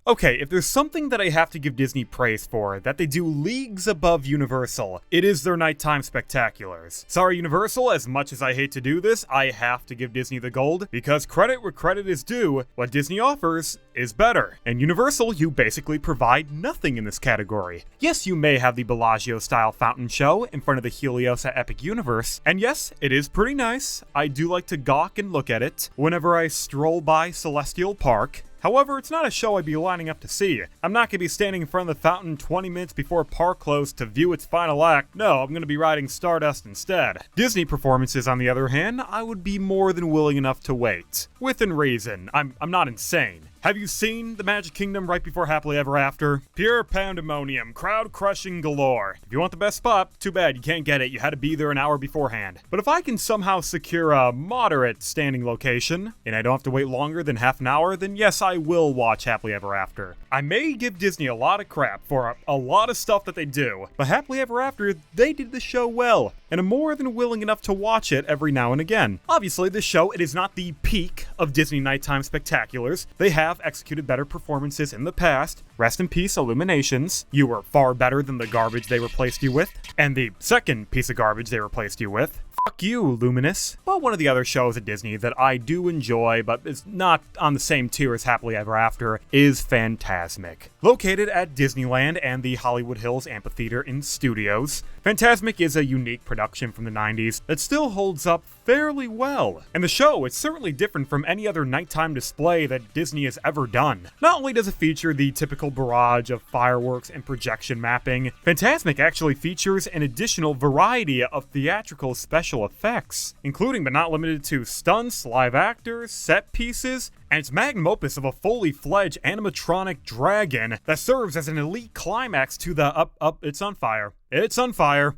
Okay, if there's something that I have to give Disney praise for, that they do leagues above Universal, it is their nighttime spectaculars. Sorry Universal, as much as I hate to do this, I have to give Disney the gold, because credit where credit is due, what Disney offers is better. And Universal, you basically provide nothing in this category. Yes, you may have the Bellagio-style fountain show in front of the Helios at Epic Universe, and yes, it is pretty nice. I do like to gawk and look at it whenever I stroll by Celestial Park. However, it's not a show I'd be lining up to see. I'm not going to be standing in front of the fountain 20 minutes before park close to view its final act. No, I'm going to be riding Stardust instead. Disney performances, on the other hand, I would be more than willing enough to wait. Within reason. I'm not insane. Have you seen the Magic Kingdom right before Happily Ever After? Pure pandemonium, crowd-crushing galore. If you want the best spot, too bad you can't get it, you had to be there an hour beforehand. But if I can somehow secure a moderate standing location, and I don't have to wait longer than half an hour, then yes, I will watch Happily Ever After. I may give Disney a lot of crap for a lot of stuff that they do, but Happily Ever After, they did the show well, and I'm more than willing enough to watch it every now and again. Obviously, this show, it is not the peak of Disney nighttime spectaculars. They have executed better performances in the past. Rest in peace, Illuminations. You were far better than the garbage they replaced you with. And the second piece of garbage they replaced you with. Fuck you, Luminous. But one of the other shows at Disney that I do enjoy, but is not on the same tier as Happily Ever After, is Fantasmic. Located at Disneyland and the Hollywood Hills Amphitheater in Studios, Fantasmic is a unique production from the 90s that still holds up fairly well. And the show is certainly different from any other nighttime display that Disney has ever done. Not only does it feature the typical barrage of fireworks and projection mapping, Fantasmic actually features an additional variety of theatrical special effects, including but not limited to stunts, live actors, set pieces, and its magnum opus of a fully fledged animatronic dragon that serves as an elite climax to the it's on fire. It's on fire.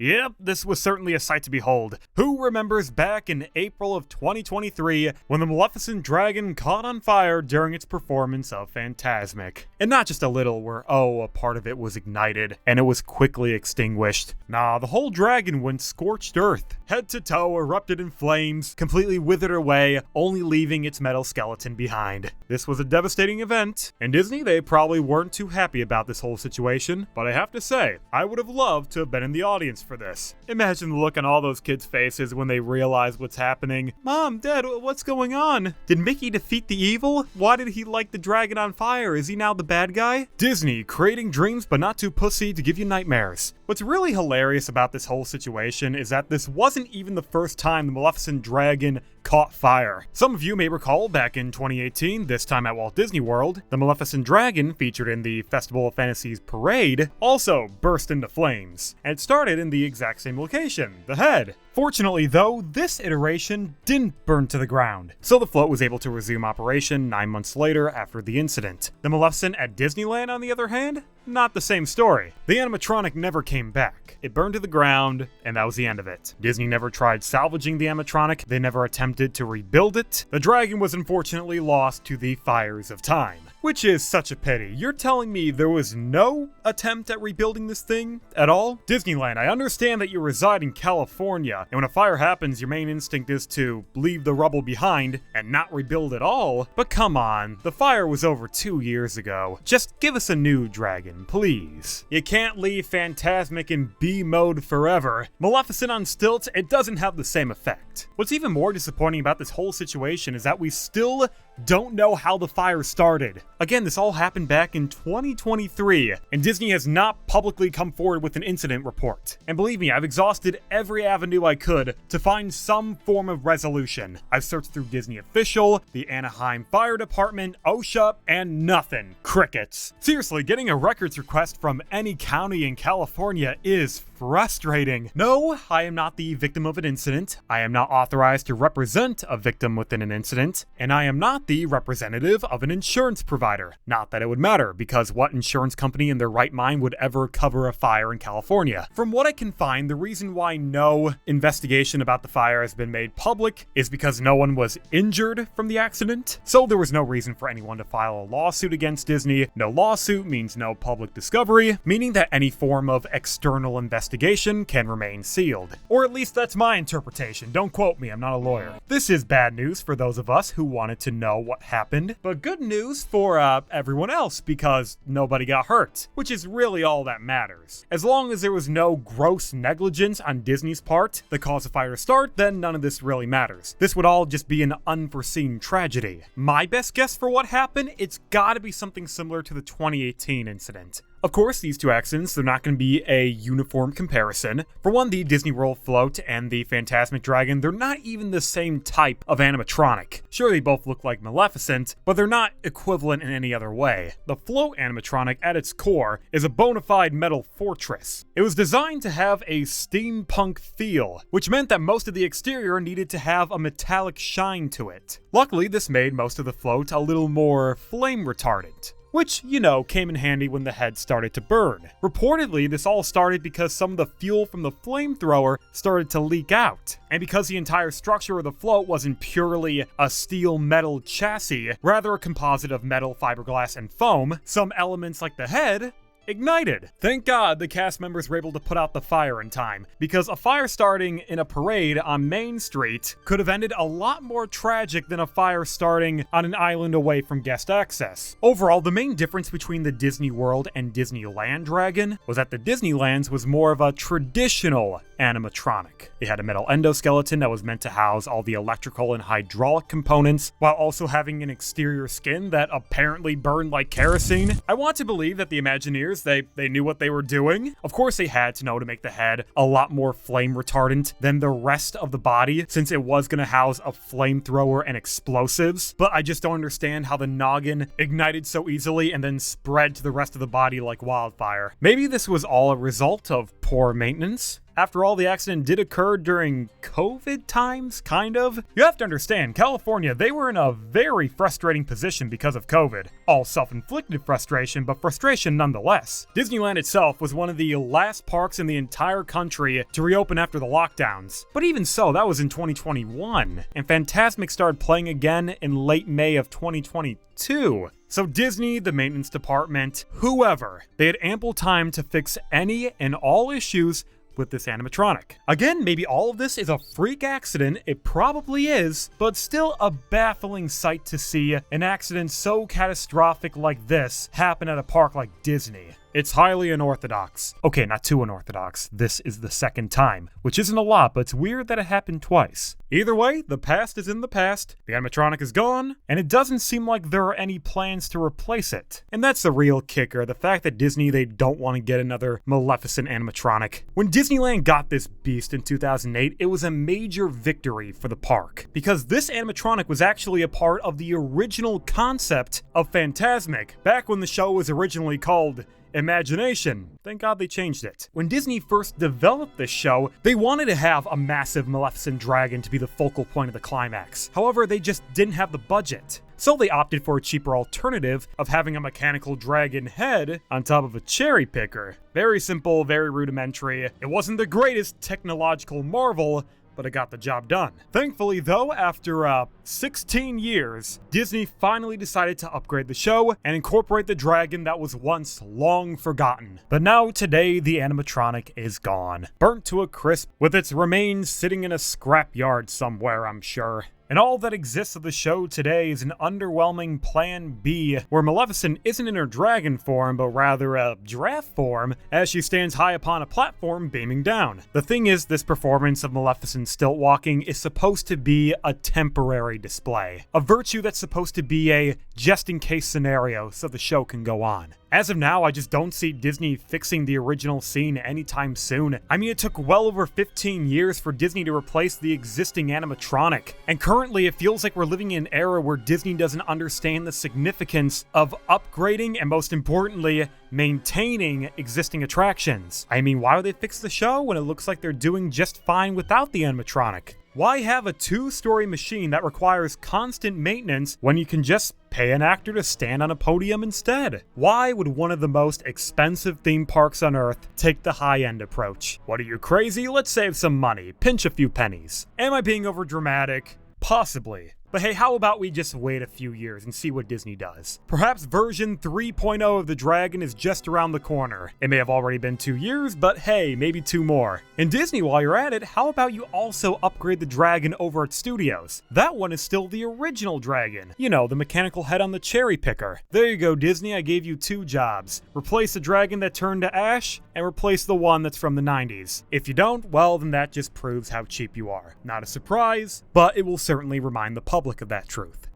Yep, this was certainly a sight to behold. Who remembers back in April of 2023 when the Maleficent Dragon caught on fire during its performance of Fantasmic? And not just a little where, a part of it was ignited and it was quickly extinguished. Nah, the whole dragon went scorched earth. Head to toe erupted in flames, completely withered away, only leaving its metal skeleton behind. This was a devastating event, and Disney, they probably weren't too happy about this whole situation, but I have to say, I would have loved to have been in the audience for this. Imagine the look on all those kids' faces when they realize what's happening. Mom, Dad, what's going on? Did Mickey defeat the evil? Why did he light the dragon on fire? Is he now the bad guy? Disney, creating dreams but not too pussy to give you nightmares. What's really hilarious about this whole situation is that this wasn't even the first time the Maleficent Dragon caught fire. Some of you may recall back in 2018, this time at Walt Disney World, the Maleficent Dragon, featured in the Festival of Fantasy's parade, also burst into flames. And it started in the exact same location, the head. Fortunately though, this iteration didn't burn to the ground, so the float was able to resume operation 9 months later after the incident. The Maleficent at Disneyland, on the other hand, not the same story. The animatronic never came back. It burned to the ground, and that was the end of it. Disney never tried salvaging the animatronic, they never attempted to rebuild it. The dragon was unfortunately lost to the fires of time. Which is such a pity. You're telling me there was no attempt at rebuilding this thing at all? Disneyland, I understand that you reside in California, and when a fire happens, your main instinct is to leave the rubble behind and not rebuild at all. But come on, the fire was over 2 years ago. Just give us a new dragon, please. You can't leave Fantasmic in B mode forever. Maleficent on stilts, it doesn't have the same effect. What's even more disappointing about this whole situation is that we still don't know how the fire started. Again, this all happened back in 2023, and Disney has not publicly come forward with an incident report. And believe me, I've exhausted every avenue I could to find some form of resolution. I've searched through Disney Official, the Anaheim Fire Department, OSHA, and nothing. Crickets. Seriously, getting a records request from any county in California is frustrating. No, I am not the victim of an incident. I am not authorized to represent a victim within an incident, and I am not the representative of an insurance provider. Not that it would matter, because what insurance company in their right mind would ever cover a fire in California? From what I can find, the reason why no investigation about the fire has been made public is because no one was injured from the accident, so there was no reason for anyone to file a lawsuit against Disney. No lawsuit means no public discovery, meaning that any form of external investigation can remain sealed. Or at least that's my interpretation. Don't quote me, I'm not a lawyer. This is bad news for those of us who wanted to know what happened, but good news for everyone else because nobody got hurt, which is really all that matters. As long as there was no gross negligence on Disney's part that caused the fire to start, then none of this really matters. This would all just be an unforeseen tragedy. My best guess for what happened, it's gotta be something similar to the 2018 incident. Of course, these two accidents, they're not going to be a uniform comparison. For one, the Disney World float and the Fantasmic Dragon, they're not even the same type of animatronic. Sure, they both look like Maleficent, but they're not equivalent in any other way. The float animatronic, at its core, is a bona fide metal fortress. It was designed to have a steampunk feel, which meant that most of the exterior needed to have a metallic shine to it. Luckily, this made most of the float a little more flame retardant, which, you know, came in handy when the head started to burn. Reportedly, this all started because some of the fuel from the flamethrower started to leak out, and because the entire structure of the float wasn't purely a steel metal chassis, rather a composite of metal, fiberglass, and foam, some elements like the head ignited. Thank God the cast members were able to put out the fire in time, because a fire starting in a parade on Main Street could have ended a lot more tragic than a fire starting on an island away from guest access. Overall, the main difference between the Disney World and Disneyland Dragon was that the Disneyland's was more of a traditional animatronic. It had a metal endoskeleton that was meant to house all the electrical and hydraulic components, while also having an exterior skin that apparently burned like kerosene. I want to believe that the Imagineers, they knew what they were doing. Of course they had to know to make the head a lot more flame retardant than the rest of the body, since it was going to house a flamethrower and explosives, but I just don't understand how the noggin ignited so easily and then spread to the rest of the body like wildfire. Maybe this was all a result of poor maintenance. After all, the accident did occur during COVID times, kind of. You have to understand, California, they were in a very frustrating position because of COVID. All self-inflicted frustration, but frustration nonetheless. Disneyland itself was one of the last parks in the entire country to reopen after the lockdowns. But even so, that was in 2021, and Fantasmic started playing again in late May of 2022. So Disney, the maintenance department, whoever, they had ample time to fix any and all issues with this animatronic. Again, maybe all of this is a freak accident, it probably is, but still a baffling sight to see an accident so catastrophic like this happen at a park like Disney. It's highly unorthodox. Okay, not too unorthodox. This is the second time, which isn't a lot, but it's weird that it happened twice. Either way, the past is in the past, the animatronic is gone, and it doesn't seem like there are any plans to replace it. And that's the real kicker, the fact that Disney, they don't want to get another Maleficent animatronic. When Disneyland got this beast in 2008, it was a major victory for the park, because this animatronic was actually a part of the original concept of Fantasmic, back when the show was originally called Imagination. Thank God they changed it. When Disney first developed this show, they wanted to have a massive Maleficent dragon to be the focal point of the climax. However, they just didn't have the budget. So they opted for a cheaper alternative of having a mechanical dragon head on top of a cherry picker. Very simple, very rudimentary. It wasn't the greatest technological marvel, but it got the job done. Thankfully though, after 16 years, Disney finally decided to upgrade the show and incorporate the dragon that was once long forgotten. But now today, the animatronic is gone. Burnt to a crisp, with its remains sitting in a scrapyard somewhere, I'm sure. And all that exists of the show today is an underwhelming Plan B, where Maleficent isn't in her dragon form, but rather a giraffe form, as she stands high upon a platform beaming down. The thing is, this performance of Maleficent stilt walking is supposed to be a temporary display, a virtue that's supposed to be a just-in-case scenario so the show can go on. As of now, I just don't see Disney fixing the original scene anytime soon. I mean, it took well over 15 years for Disney to replace the existing animatronic, and currently it feels like we're living in an era where Disney doesn't understand the significance of upgrading and, most importantly, maintaining existing attractions. I mean, why would they fix the show when it looks like they're doing just fine without the animatronic? Why have a 2-story machine that requires constant maintenance when you can just pay an actor to stand on a podium instead? Why would one of the most expensive theme parks on Earth take the high-end approach? What, are you crazy? Let's save some money. Pinch a few pennies. Am I being overdramatic? Possibly. But hey, how about we just wait a few years and see what Disney does? Perhaps version 3.0 of the Dragon is just around the corner. It may have already been 2 years, but hey, maybe 2 more. And Disney, while you're at it, how about you also upgrade the Dragon over at Studios? That one is still the original Dragon. You know, the mechanical head on the cherry picker. There you go, Disney, I gave you 2 jobs. Replace the Dragon that turned to ash, and replace the one that's from the 90s. If you don't, well, then that just proves how cheap you are. Not a surprise, but it will certainly remind the public of that truth.